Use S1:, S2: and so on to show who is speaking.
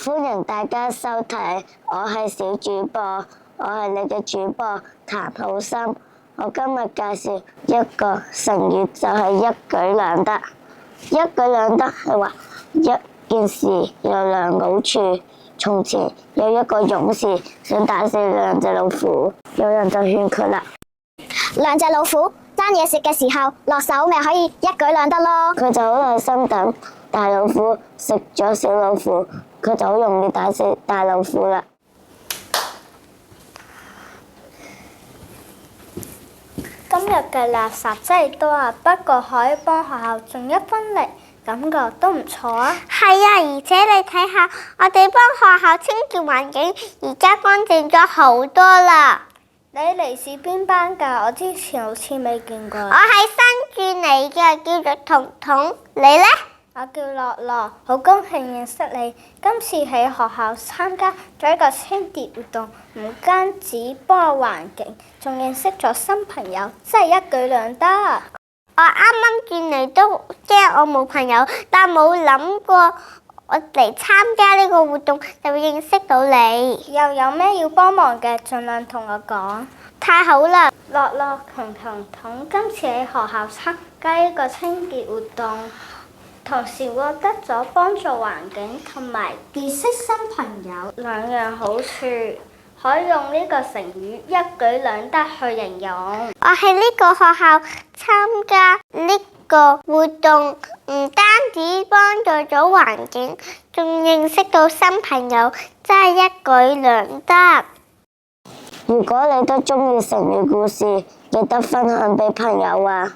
S1: 歡迎大家收睇，我係小主播，我係你嘅主播譚浩森。我今日介紹一個成語，就係一舉兩得。一舉兩得係話一件事有兩好處。從前有一個勇士想打死兩隻老虎，有人就勸佢啦：
S2: 兩隻老虎爭嘢食嘅時候，落手咪可以一舉兩得咯。
S1: 佢就好耐心等大老虎食咗小老虎，佢就好容易打死大老虎啦。
S3: 今日嘅垃圾真係多啊，不過可以幫學校盡一分力，感覺都唔錯啊。
S4: 係啊，而且你睇下，我哋幫學校清潔環境，而家乾淨咗好多啦。
S3: 你嚟自邊班㗎？我之前好似未見過。
S4: 我係新轉嚟嘅，叫做彤彤。你呢？
S3: 我叫樂樂，好高興認識你。今次喺學校參加咗一個清潔活動，唔單止幫我環境，仲認識咗新朋友，真係一舉兩得。
S4: 我啱啱轉嚟都驚我冇朋友，但冇諗過我嚟參加呢個活動就會認識到你。
S3: 又有咩要幫忙嘅，盡量同我講。
S4: 太好啦！
S3: 樂樂同彤彤今次喺學校參加一個清潔活動，同時獲得咗幫助環境同埋結識新朋友兩樣好處，可以用呢個成語一舉兩得去形容。
S4: 我喺呢個學校參加呢個活動，唔單止幫助咗環境，仲認識到新朋友，真係一舉兩得。
S1: 如果你都鍾意成語故事，記得分享俾朋友啊！